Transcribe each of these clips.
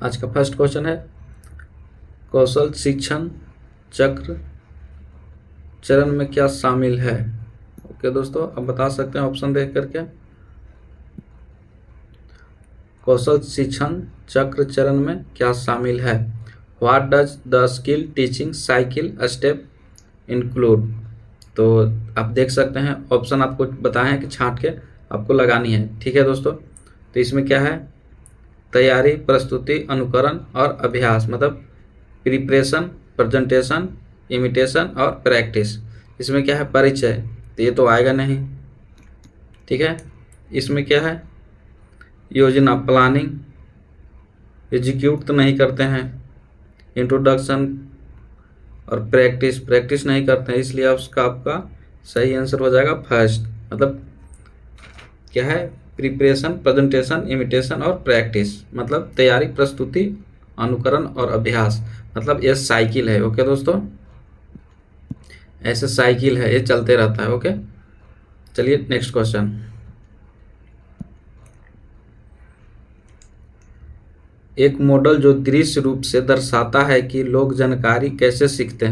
आज का first question है कौशल शिक्षण चक्र चरण में क्या शामिल है। ओके दोस्तों, अब बता सकते हैं ऑप्शन देख करके। कौशल शिक्षण चक्र चरण में क्या शामिल है। What does the skill teaching cycle step include. तो आप देख सकते हैं ऑप्शन आपको बताए हैं कि छांट के आपको लगानी है। ठीक है दोस्तों, तो इसमें क्या है, तैयारी, प्रस्तुति, अनुकरण और अभ्यास, मतलब प्रिपरेशन, प्रेजेंटेशन, इमिटेशन और प्रैक्टिस। इसमें क्या है, परिचय, तो ये तो आएगा नहीं। ठीक है, इसमें क्या है, योजना, प्लानिंग, एग्जीक्यूट तो नहीं करते हैं, इंट्रोडक्शन और प्रैक्टिस नहीं करते हैं, इसलिए उसका आपका सही आंसर हो जाएगा फर्स्ट। मतलब क्या है, प्रिपरेशन, प्रेजेंटेशन, इमिटेशन और प्रैक्टिस, मतलब तैयारी, प्रस्तुति, अनुकरण और अभ्यास, मतलब ये साइकिल है। ओके दोस्तों, ऐसे साइकिल है, ये चलते रहता है। ओके, चलिए नेक्स्ट क्वेश्चन। एक मॉडल जो दृश्य रूप से दर्शाता है कि लोग जानकारी कैसे सीखते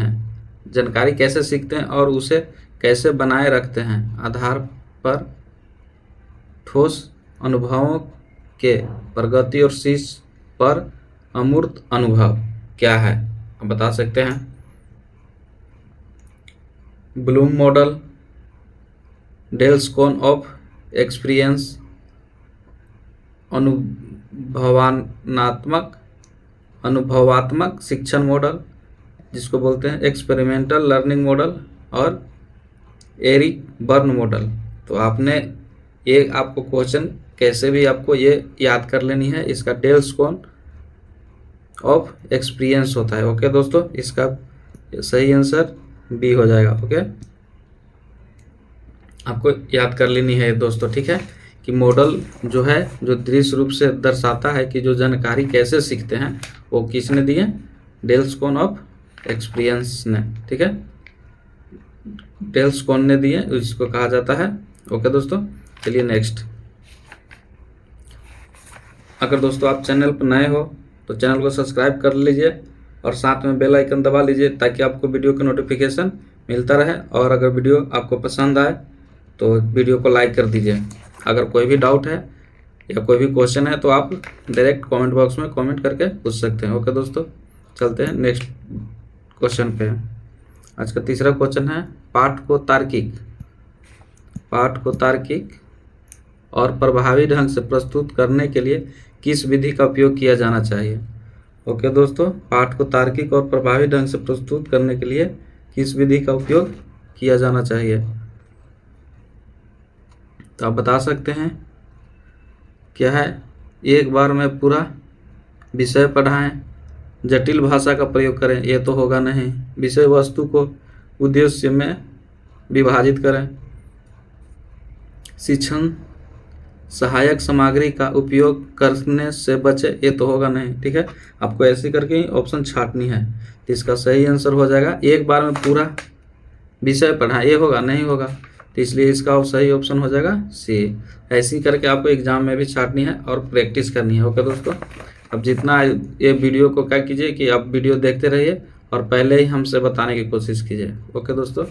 हैं और उसे कैसे बनाए रखते हैं, आधार पर ठोस अनुभवों के प्रगति और शीर्ष पर अमूर्त अनुभव क्या है, आप बता सकते हैं। Bloom model, Dale's cone of experience, अनुभवात्मक शिक्षण मॉडल जिसको बोलते हैं एक्सपेरिमेंटल लर्निंग मॉडल, और एरिक बर्न मॉडल। तो आपने ये आपको क्वेश्चन कैसे भी आपको ये याद कर लेनी है, इसका डेल्स कोन ऑफ एक्सपीरियंस होता है। ओके दोस्तों, इसका सही आंसर बी हो जाएगा। ओके, आपको याद कर लेनी है दोस्तों। ठीक है, कि मॉडल जो है जो दृश्य रूप से दर्शाता है कि जो जानकारी कैसे सीखते हैं, वो किसने दिए, डेल्स कोन ऑफ एक्सपीरियंस ने। ठीक है, डेल्स कोन ने दिए, इसको कहा जाता है। ओके दोस्तों, चलिए नेक्स्ट। अगर दोस्तों आप चैनल पर नए हो तो चैनल को सब्सक्राइब कर लीजिए और साथ में बेल आइकन दबा लीजिए ताकि आपको वीडियो का नोटिफिकेशन मिलता रहे। और अगर वीडियो आपको पसंद आए तो वीडियो को लाइक कर दीजिए। अगर कोई भी डाउट है या कोई भी क्वेश्चन है तो आप डायरेक्ट कमेंट बॉक्स में कमेंट करके पूछ सकते हैं। ओके दोस्तों, चलते हैं नेक्स्ट क्वेश्चन पे। आज का तीसरा क्वेश्चन है पाठ को तार्किक और प्रभावी ढंग से प्रस्तुत करने के लिए किस विधि का उपयोग किया जाना चाहिए। ओके दोस्तों, पाठ को तार्किक और प्रभावी ढंग से प्रस्तुत करने के लिए किस विधि का उपयोग किया जाना चाहिए, तो आप बता सकते हैं। क्या है, एक बार में पूरा विषय पढ़ाएं, जटिल भाषा का प्रयोग करें, ये तो होगा नहीं, विषय वस्तु को उद्देश्य में विभाजित करें, शिक्षण सहायक सामग्री का उपयोग करने से बचे, ये तो होगा नहीं। ठीक है, आपको ऐसे करके ही ऑप्शन छांटनी है। तो इसका सही आंसर हो जाएगा एक बार में पूरा विषय पढ़ाएं, ये होगा नहीं होगा, तो इसलिए इसका सही ऑप्शन हो जाएगा सी। ऐसी करके आपको एग्जाम में भी छांटनी है और प्रैक्टिस करनी है। ओके दोस्तों, अब जितना ये वीडियो को क्या कीजिए कि आप वीडियो देखते रहिए और पहले ही हमसे बताने की कोशिश कीजिए। ओके दोस्तों,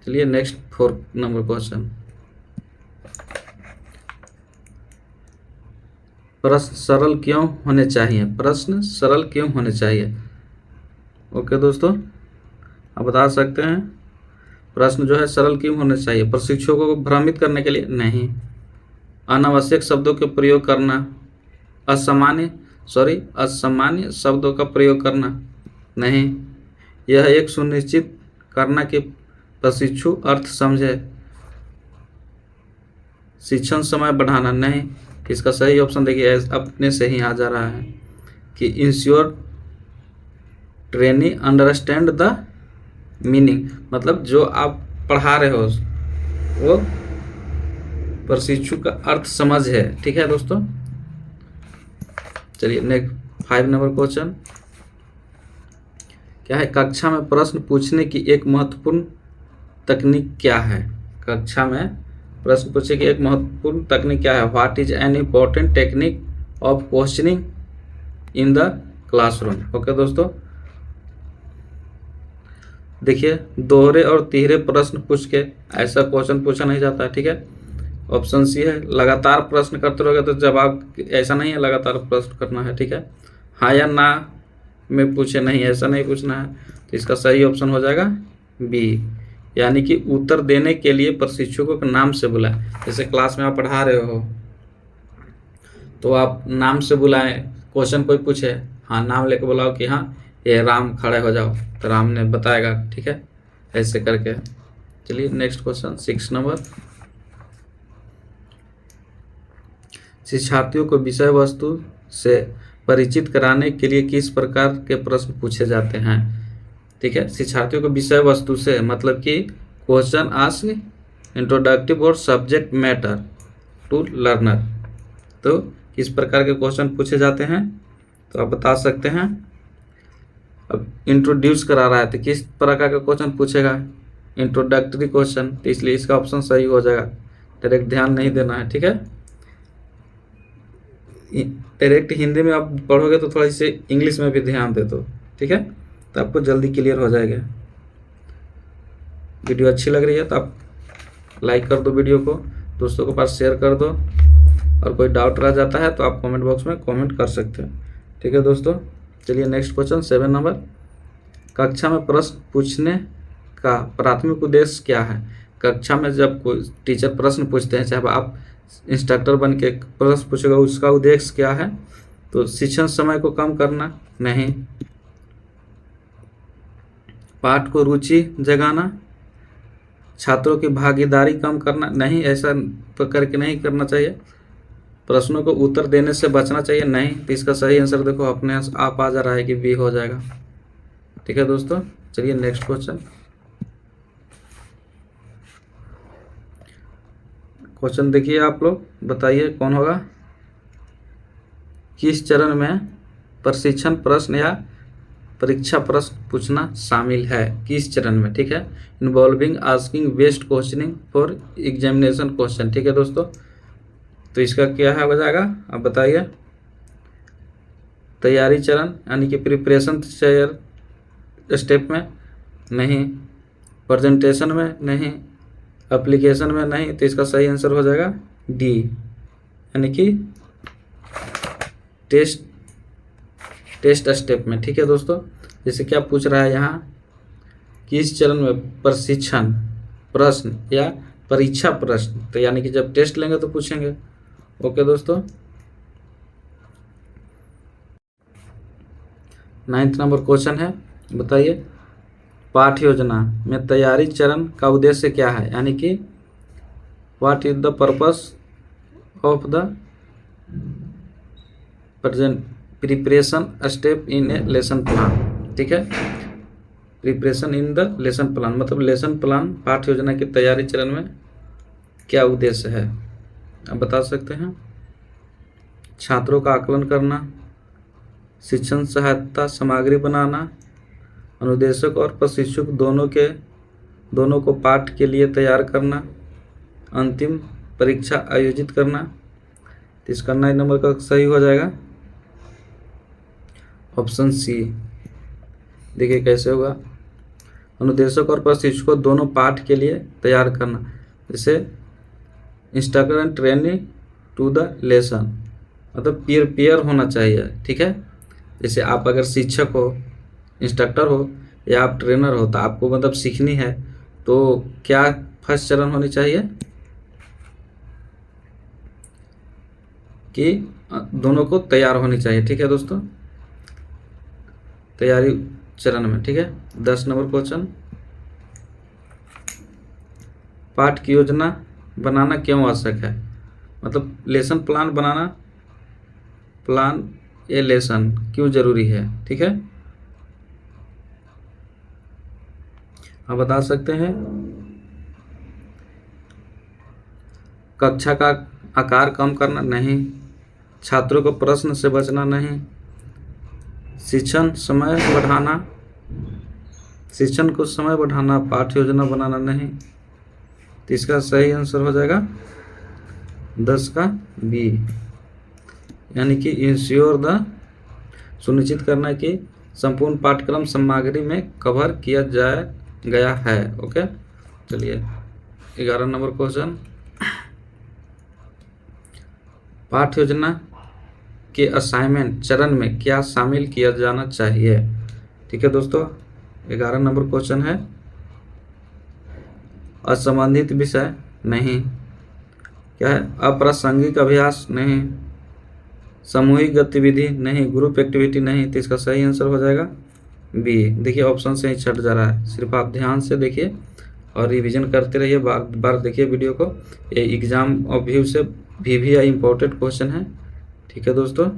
चलिए नेक्स्ट 4 नंबर क्वेश्चन। प्रश्न सरल क्यों होने चाहिए। ओके दोस्तों, आप बता सकते हैं प्रश्न जो है सरल क्यों होने चाहिए। प्रशिक्षकों को भ्रमित करने के लिए नहीं, अनावश्यक शब्दों के प्रयोग करना, असामान्य शब्दों का प्रयोग करना नहीं, यह एक सुनिश्चित करना कि प्रशिक्षु अर्थ समझे, शिक्षण समय बढ़ाना नहीं। इसका सही ऑप्शन देखिए अपने से ही आ जा रहा है कि ensure trainee understand the meaning, मतलब जो आप पढ़ा रहे हो वो प्रशिक्षु का अर्थ समझ है। ठीक है दोस्तों, चलिए नेक्स्ट 5 नंबर क्वेश्चन। क्या है, कक्षा में प्रश्न पूछने की एक महत्वपूर्ण तकनीक क्या है। कक्षा में प्रश्न पूछने की एक महत्वपूर्ण तकनीक क्या है। What is an important technique of questioning in the classroom. Okay दोस्तों, देखिए दोहरे और तिहरे प्रश्न पूछ के ऐसा क्वेश्चन पूछा नहीं जाता है, ठीक है। ऑप्शन सी है, लगातार प्रश्न करते रहोगे तो जवाब ऐसा नहीं है, लगातार प्रश्न करना है, ठीक है। हाँ या ना में पूछे, नहीं ऐसा नहीं पूछना है। तो इसका सही ऑप्शन हो जाएगा बी, यानी कि उत्तर देने के लिए प्रशिक्षकों के नाम से बुलाएं। जैसे क्लास में आप पढ़ा रहे हो तो आप नाम से बुलाएं, क्वेश्चन कोई पूछे, हाँ नाम लेके बुलाओ कि हाँ ये राम, खड़े हो जाओ, तो राम ने बताएगा, ठीक है, ऐसे करके। चलिए नेक्स्ट क्वेश्चन 6 नंबर, शिक्षार्थियों को विषय वस्तु से परिचित कराने के लिए किस प्रकार के प्रश्न पूछे जाते हैं, ठीक है। शिक्षार्थियों को विषय वस्तु से मतलब कि क्वेश्चन आस्क इंट्रोडक्टिव और सब्जेक्ट मैटर टू लर्नर, तो किस प्रकार के क्वेश्चन पूछे जाते हैं तो आप बता सकते हैं। अब इंट्रोड्यूस करा रहा है तो किस प्रकार का क्वेश्चन पूछेगा, इंट्रोडक्टरी क्वेश्चन, तो इसलिए इसका ऑप्शन सही हो जाएगा। डायरेक्ट ध्यान नहीं देना है, ठीक है। डायरेक्ट हिंदी में आप पढ़ोगे तो थोड़ा सी इंग्लिश में भी ध्यान दे दो, ठीक है, तो आपको जल्दी क्लियर हो जाएगा। वीडियो अच्छी लग रही है तो आप लाइक कर दो, वीडियो को दोस्तों के पास शेयर कर दो, और कोई डाउट रह जाता है तो आप कमेंट बॉक्स में कमेंट कर सकते हैं, ठीक है दोस्तों। चलिए नेक्स्ट क्वेश्चन 7 नंबर, कक्षा में प्रश्न पूछने का प्राथमिक उद्देश्य क्या है। कक्षा में जब कोई टीचर प्रश्न पूछते हैं, चाहे आप इंस्ट्रक्टर बन के प्रश्न पूछेगा, उसका उद्देश्य क्या है, तो शिक्षण समय को कम करना, नहीं। पाठ को रुचि जगाना, छात्रों की भागीदारी कम करना, नहीं, ऐसा तो करके नहीं करना चाहिए। प्रश्नों को उत्तर देने से बचना चाहिए, नहीं। तो इसका सही आंसर देखो अपने आप आ जा रहा है कि बी हो जाएगा, ठीक है दोस्तों। चलिए नेक्स्ट क्वेश्चन, क्वेश्चन देखिए आप लोग, बताइए कौन होगा। किस चरण में प्रशिक्षण प्रश्न या परीक्षा प्रश्न पूछना शामिल है, किस चरण में, ठीक है। Involving asking based questioning for examination question, ठीक है दोस्तों। तो इसका क्या है हो जाएगा, अब बताइए। तैयारी चरण यानी कि प्रिपरेशन स्टेप में, नहीं। प्रेजेंटेशन में, नहीं। एप्लीकेशन में, नहीं। तो इसका सही आंसर हो जाएगा डी, यानी कि टेस्ट स्टेप में, ठीक है दोस्तों। जैसे क्या पूछ रहा है यहाँ, किस चरण में प्रशिक्षण प्रश्न या परीक्षा प्रश्न, तो यानी कि जब टेस्ट लेंगे तो पूछेंगे। ओके दोस्तों, 9th नंबर क्वेश्चन है, बताइए पाठ योजना में तैयारी चरण का उद्देश्य क्या है, यानी कि what is the purpose of the preparation step in A lesson plan, ठीक है। Preparation in the lesson plan मतलब लेसन प्लान पाठ योजना की तैयारी चरण में क्या उद्देश्य है, आप बता सकते हैं। छात्रों का आकलन करना, शिक्षण सहायता सामग्री बनाना, अनुदेशक और प्रशिक्षक दोनों को पाठ के लिए तैयार करना, अंतिम परीक्षा आयोजित करना। तो इसका 9 नंबर का सही हो जाएगा ऑप्शन सी। देखिए कैसे होगा, अनुदेशक और प्रशिक्षक दोनों पाठ के लिए तैयार करना, जैसे instructor and trainee to the lesson, मतलब पेयर होना चाहिए, ठीक है। जैसे आप अगर शिक्षक हो, इंस्ट्रक्टर हो या आप ट्रेनर हो, तो आपको मतलब सीखनी है, तो क्या फर्स्ट चरण होनी चाहिए कि दोनों को तैयार होनी चाहिए, ठीक है दोस्तों, तैयारी चरण में, ठीक है। 10 नंबर क्वेश्चन, पाठ की योजना बनाना क्यों आवश्यक है, मतलब lesson plan banana, plan A lesson क्यों जरूरी है, ठीक है, आप बता सकते हैं। कक्षा का आकार कम करना, नहीं। छात्रों को प्रश्न से बचना, नहीं। शिक्षण को समय बढ़ाना, पाठ योजना बनाना, नहीं। तो इसका सही आंसर हो जाएगा 10 का बी, यानी कि इंश्योर द सुनिश्चित करना कि संपूर्ण पाठ्यक्रम सामग्री में कवर किया गया है। ओके, चलिए 11 नंबर क्वेश्चन, पाठ्य योजना के असाइनमेंट चरण में क्या शामिल किया जाना चाहिए। ठीक है दोस्तों, 11 नंबर क्वेश्चन है, असंबंधित विषय नहीं, क्या है, अप्रासंगिक अभ्यास नहीं, सामूहिक गतिविधि नहीं, ग्रुप एक्टिविटी नहीं। तो इसका सही आंसर हो जाएगा बी। देखिए ऑप्शन से ही छट जा रहा है, सिर्फ आप ध्यान से देखिए और रिवीजन करते रहिए, बार बार देखिए वीडियो को। ये एग्जाम ऑफ व्यू से भी इम्पोर्टेंट क्वेश्चन है। ठीक है दोस्तों,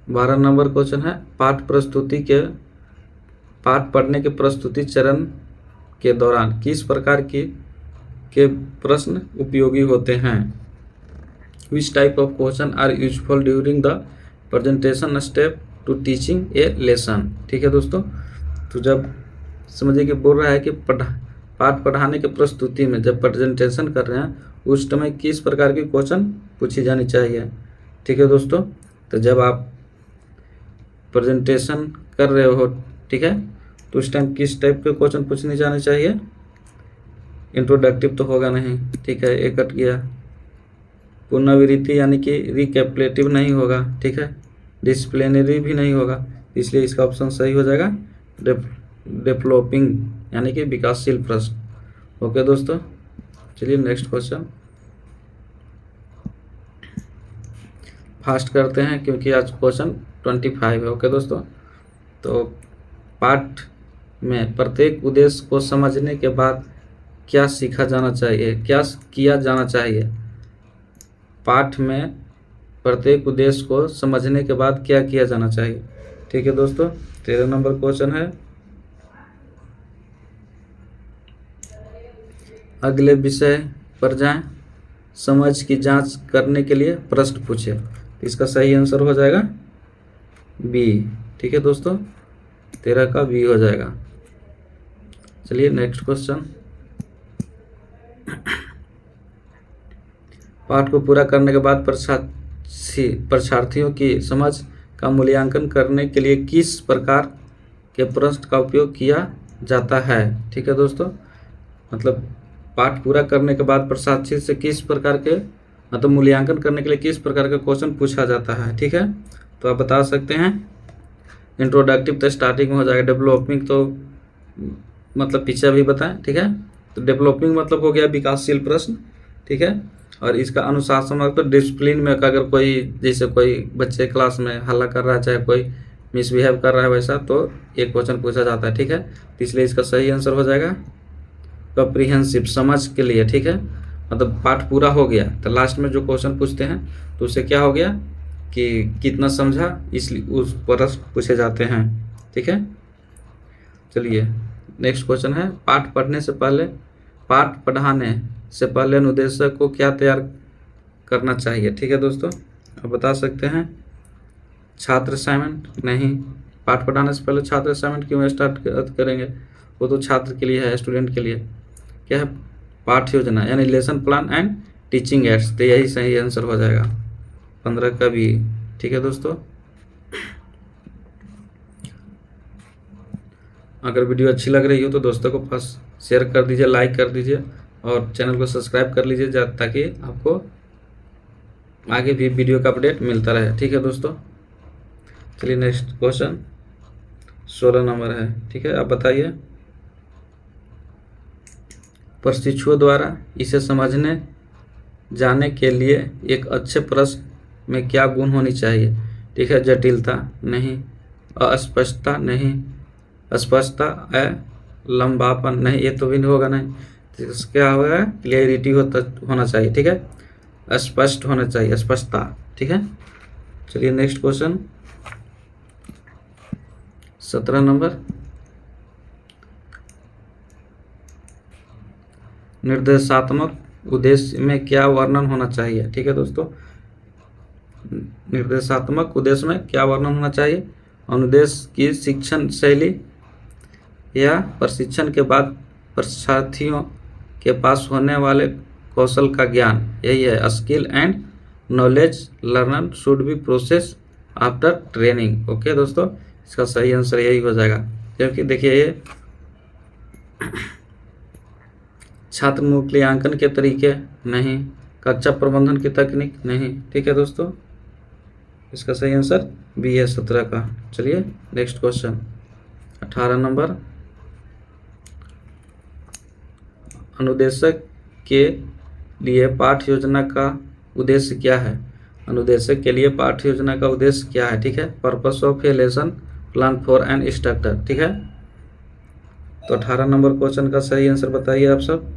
बारह नंबर क्वेश्चन है, पाठ पढ़ने के प्रस्तुति चरण के दौरान किस प्रकार के प्रश्न उपयोगी होते हैं। Which type of question are useful during the presentation step to teaching a lesson। ठीक है दोस्तों, तो जब समझिए कि बोल रहा है कि पाठ पढ़ाने के प्रस्तुति में जब प्रेजेंटेशन कर रहे हैं उस समय किस प्रकार के क्वेश्चन पूछी जानी चाहिए। ठीक है दोस्तों, तो जब आप प्रेजेंटेशन कर रहे हो, ठीक है, तो उस टाइम किस टाइप के क्वेश्चन पूछने जाने चाहिए। इंट्रोडक्टिव तो होगा नहीं, ठीक है, एक कट गया। पुनरावृत्ति यानी कि रिकैपिटुलेटिव नहीं होगा, ठीक है, डिसिप्लिनरी भी नहीं होगा, इसलिए इसका ऑप्शन सही हो जाएगा डेवलपिंग यानी कि विकासशील प्रश्न। ओके दोस्तों, चलिए नेक्स्ट क्वेश्चन फास्ट करते हैं क्योंकि आज क्वेश्चन 25 है। ओके दोस्तों, तो पाठ में प्रत्येक उद्देश्य को समझने के बाद क्या सीखा जाना चाहिए, क्या किया जाना चाहिए। पाठ में प्रत्येक उद्देश्य को समझने के बाद क्या किया जाना चाहिए। ठीक है दोस्तों, 13 नंबर क्वेश्चन है, अगले विषय पर जाएं, समझ की जांच करने के लिए प्रश्न पूछे। इसका सही आंसर हो जाएगा बी। ठीक है दोस्तों, 13 का बी हो जाएगा। चलिए नेक्स्ट क्वेश्चन, पाठ को पूरा करने के बाद परीक्षार्थियों की समझ का मूल्यांकन करने के लिए किस प्रकार के प्रश्न का उपयोग किया जाता है। ठीक है दोस्तों, मतलब पाठ पूरा करने के बाद परीक्षार्थी से किस प्रकार के मतलब मूल्यांकन करने के लिए किस प्रकार का क्वेश्चन पूछा जाता है। ठीक है, तो आप बता सकते हैं। इंट्रोडक्टिव तो स्टार्टिंग में हो जाएगा, डेवलपिंग तो मतलब पीछे भी बताएं। ठीक है, तो डेवलपिंग मतलब हो गया विकासशील प्रश्न। ठीक है, और इसका अनुशासन तो डिसिप्लिन में अगर कोई जैसे कोई बच्चे क्लास में हल्ला कर रहा है, चाहे कोई मिसबिहेव कर रहा है वैसा, तो एक क्वेश्चन पूछा जाता है। ठीक है, तो इसलिए इसका सही आंसर हो जाएगा कॉम्प्रिहेंसिव, समझ के लिए। ठीक है, मतलब पाठ पूरा हो गया तो लास्ट में जो क्वेश्चन पूछते हैं तो उससे क्या हो गया कि कितना समझा, इसलिए उस प्रश्न पूछे जाते हैं। ठीक है, चलिए नेक्स्ट क्वेश्चन है, पाठ पढ़ाने से पहले अनुदेशक को क्या तैयार करना चाहिए। ठीक है दोस्तों, आप बता सकते हैं। छात्र असाइनमेंट नहीं, पाठ पढ़ाने से पहले छात्र असाइनमेंट क्यों स्टार्ट करेंगे, वो तो छात्र के लिए है, स्टूडेंट के लिए। क्या है, पाठ्य योजना यानी lesson plan and teaching ads, तो यही सही आंसर हो जाएगा 15 का भी। ठीक है दोस्तों, अगर वीडियो अच्छी लग रही हो तो दोस्तों को फर्स्ट शेयर कर दीजिए, लाइक कर दीजिए और चैनल को सब्सक्राइब कर लीजिए ताकि आपको आगे भी वीडियो का अपडेट मिलता रहे। ठीक है दोस्तों, चलिए नेक्स्ट क्वेश्चन 16 नंबर है। ठीक है, आप बताइए, प्रशिक्षुओं द्वारा इसे समझने जाने के लिए एक अच्छे प्रश्न में क्या गुण होनी चाहिए। ठीक है, जटिलता नहीं, अस्पष्टता नहीं, स्पष्टता लंबापन नहीं, ये तो भी होगा नहीं, तो क्या होगा, क्लियरिटी होना चाहिए। ठीक है, स्पष्ट होना चाहिए, स्पष्टता। ठीक है, चलिए नेक्स्ट क्वेश्चन 17 नंबर, निर्देशात्मक उद्देश्य में क्या वर्णन होना चाहिए। ठीक है दोस्तों, निर्देशात्मक उद्देश्य में क्या वर्णन होना चाहिए, अनुदेश की शिक्षण शैली या प्रशिक्षण के बाद परीक्षार्थियों के पास होने वाले कौशल का ज्ञान, यही है skill and knowledge learner should be process after training. Okay दोस्तों, इसका सही आंसर यही हो जाएगा, क्योंकि देखिए ये छात्र मूल्यांकन के तरीके नहीं, कक्षा प्रबंधन की तकनीक नहीं। ठीक है दोस्तों, इसका सही आंसर बी है 17 का। चलिए नेक्स्ट क्वेश्चन 18 नंबर, अनुदेशक के लिए पाठ्य योजना का उद्देश्य क्या है? अनुदेशक के लिए पाठ्य योजना का उद्देश्य क्या है? ठीक है, purpose of A lesson plan for an instructor. ठीक है, तो 18 नंबर क्वेश्चन का सही आंसर बताइए आप सब।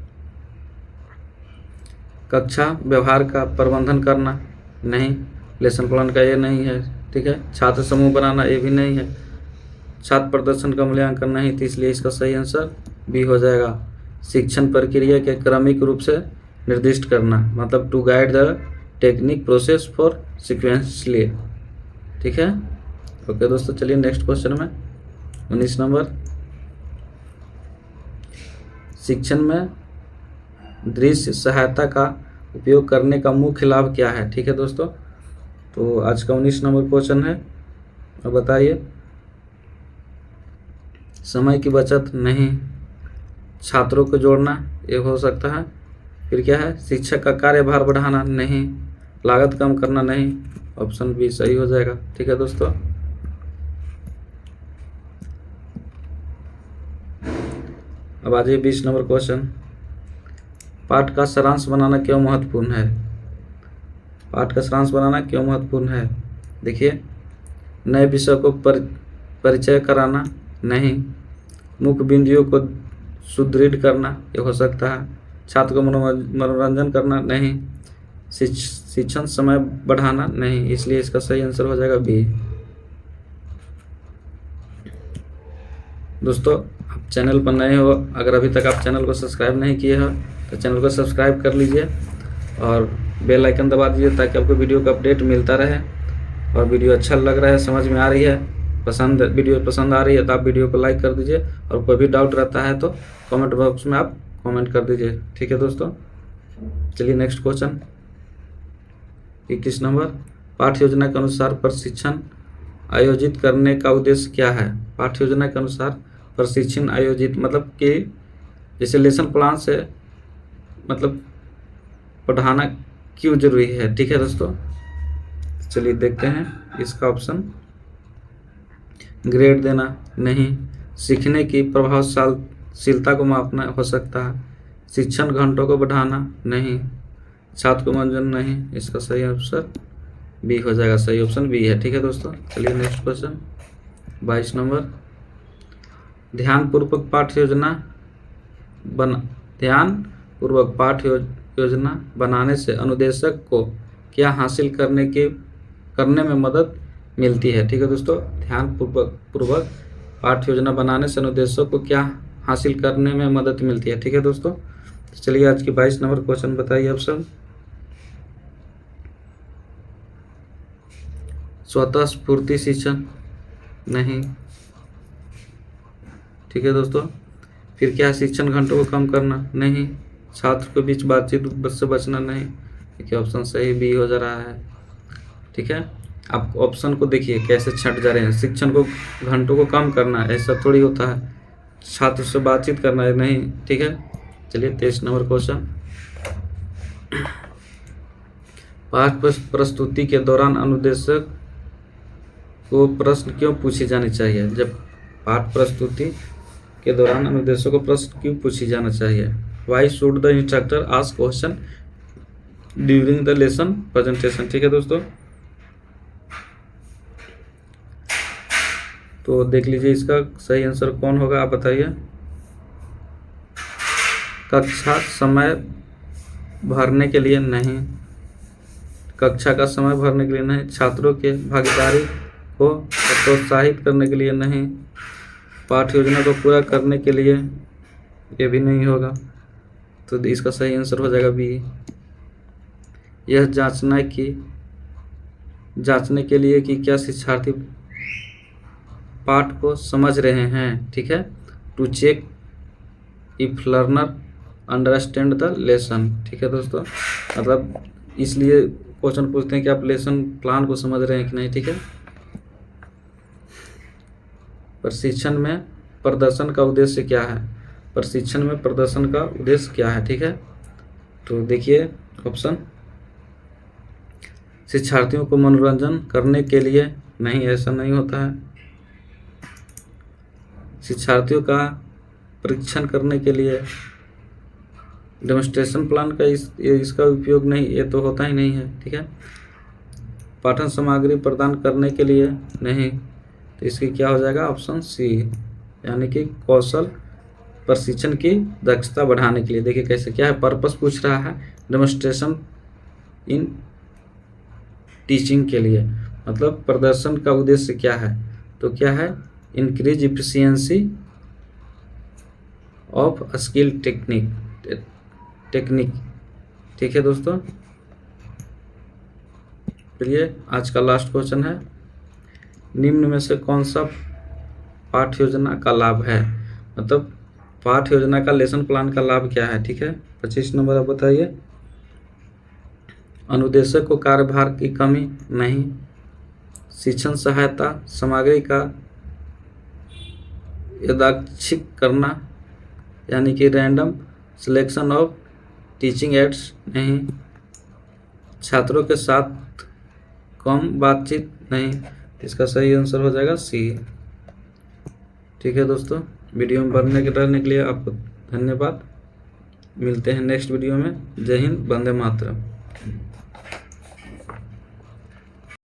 कक्षा व्यवहार का प्रबंधन करना नहीं, लेसन प्लान का ये नहीं है। ठीक है, छात्र समूह बनाना ये भी नहीं है, छात्र प्रदर्शन का मूल्यांकन नहीं, तो इसलिए इसका सही आंसर बी हो जाएगा। शिक्षण प्रक्रिया के क्रमिक रूप से निर्दिष्ट करना, मतलब to guide the technique process for sequentially. ठीक है, ओके दोस्तों, चलिए नेक्स्ट क्वेश्चन में 19 नंबर, शिक्षण में दृश्य सहायता का उपयोग करने का मुख्य लाभ क्या है? ठीक है दोस्तों, तो आज का 19 नंबर क्वेश्चन है। अब बताइए, समय की बचत नहीं, छात्रों को जोड़ना ये हो सकता है, फिर क्या है, शिक्षक का कार्यभार बढ़ाना नहीं, लागत कम करना नहीं, ऑप्शन बी सही हो जाएगा। ठीक है दोस्तों, अब आ जाइए 20 नंबर क्वेश्चन, पाठ का सारांश बनाना क्यों महत्वपूर्ण है? पाठ का सारांश बनाना क्यों महत्वपूर्ण है? देखिए, नए विषय को परिचय कराना नहीं, मुख्य बिंदुओं को सुदृढ़ करना ये हो सकता है, छात्र को मनोरंजन करना नहीं, शिक्षण समय बढ़ाना नहीं, इसलिए इसका सही आंसर हो जाएगा बी। दोस्तों, आप चैनल पर नए हो, अगर अभी तक आप चैनल को सब्सक्राइब नहीं किए हो तो चैनल को सब्सक्राइब कर लीजिए और बेल आइकन दबा दीजिए, ताकि आपको वीडियो का अपडेट मिलता रहे। और वीडियो अच्छा लग रहा है, समझ में आ रही है, वीडियो पसंद आ रही है तो आप वीडियो को लाइक कर दीजिए, और कोई भी डाउट रहता है तो कमेंट बॉक्स में आप कमेंट कर दीजिए। ठीक है दोस्तों, चलिए नेक्स्ट क्वेश्चन 21 नंबर, पाठ्य योजना के अनुसार प्रशिक्षण आयोजित करने का उद्देश्य क्या है? पाठ्य योजना के अनुसार प्रशिक्षण आयोजित, मतलब कि जैसे लेसन प्लान से मतलब पढ़ाना क्यों जरूरी है? ठीक है दोस्तों, चलिए देखते हैं इसका ऑप्शन, ग्रेड देना नहीं, सीखने की प्रभावशीलता को मापना हो सकता है, शिक्षण घंटों को बढ़ाना नहीं, छात्र को मनोरंजन नहीं, इसका सही आंसर बी हो जाएगा, सही ऑप्शन बी है। ठीक है दोस्तों, चलिए नेक्स्ट क्वेश्चन 22 नंबर, ध्यानपूर्वक पाठ्य योजना बनाने से अनुदेशक को क्या हासिल करने में मदद मिलती है? ठीक है दोस्तों, ध्यानपूर्वक पाठ्य योजना बनाने से अनुदेशक को क्या हासिल करने में मदद मिलती है? ठीक है दोस्तों, चलिए आज की 22 नंबर क्वेश्चन बताइए आप सब। स्वतः स्फूर्ति शिक्षण नहीं। ठीक है दोस्तों, फिर क्या, शिक्षण घंटों को कम करना नहीं, छात्र के बीच बातचीत से बचना नहीं, देखिए ऑप्शन सही बी हो जा रहा है। ठीक है, आप ऑप्शन को देखिए कैसे छट जा रहे हैं, शिक्षण को घंटों को कम करना ऐसा थोड़ी होता है, छात्र से बातचीत करना है नहीं। ठीक है, चलिए 23 नंबर क्वेश्चन, पाठ प्रस्तुति के दौरान अनुदेशक को प्रश्न क्यों पूछी जानी चाहिए? जब पाठ प्रस्तुति के दौरान अनुदेशक को प्रश्न क्यों पूछी जाना चाहिए? Why should the instructor ask question during the lesson presentation? ठीक है दोस्तों, तो देख लीजिए इसका सही आंसर कौन होगा, आप बताइए। कक्षा समय भरने के लिए नहीं, कक्षा का समय भरने के लिए नहीं, छात्रों के भागीदारी को प्रोत्साहित करने के लिए नहीं, पाठ्य योजना को पूरा करने के लिए, ये भी नहीं होगा, तो इसका सही आंसर हो जाएगा बी। यह जांचने के लिए कि क्या शिक्षार्थी पाठ को समझ रहे हैं। ठीक है, to check if learner understand the lesson. ठीक है दोस्तों, मतलब इसलिए क्वेश्चन पूछते हैं कि आप लेसन प्लान को समझ रहे हैं कि नहीं। ठीक है, प्रशिक्षण में प्रदर्शन का उद्देश्य क्या है? प्रशिक्षण में प्रदर्शन का उद्देश्य क्या है? ठीक है, तो देखिए ऑप्शन, शिक्षार्थियों को मनोरंजन करने के लिए नहीं, ऐसा नहीं होता है। शिक्षार्थियों का परीक्षण करने के लिए, डेमोन्स्ट्रेशन प्लान का इसका उपयोग नहीं, ये तो होता ही नहीं है। ठीक है, पाठन सामग्री प्रदान करने के लिए नहीं, तो इसकी क्या हो जाएगा? ऑप्शन सी, यानी कि कौशल प्रशिक्षण की दक्षता बढ़ाने के लिए। देखिए कैसे, क्या है, पर्पस पूछ रहा है, डेमोन्स्ट्रेशन इन टीचिंग के लिए, मतलब प्रदर्शन का उद्देश्य क्या है? तो क्या है? Increase efficiency of skill technique. ठीक है दोस्तों, चलिए आज का लास्ट क्वेश्चन है, निम्न में से कौन सा पाठ योजना का लाभ है? मतलब पाठ योजना का, लेसन प्लान का लाभ क्या है? ठीक है, 25 नंबर आप बताइए। अनुदेशक को कार्यभार की कमी नहीं, शिक्षण सहायता सामग्री का यादृच्छिक करना, यानी कि random selection of teaching ads नहीं, छात्रों के साथ कम बातचीत नहीं। इसका सही आंसर हो जाएगा सी। ठीक है दोस्तों, वीडियो में बनने के रहने के लिए आपको धन्यवाद। मिलते हैं नेक्स्ट वीडियो में। जय हिंद, वंदे मातरम।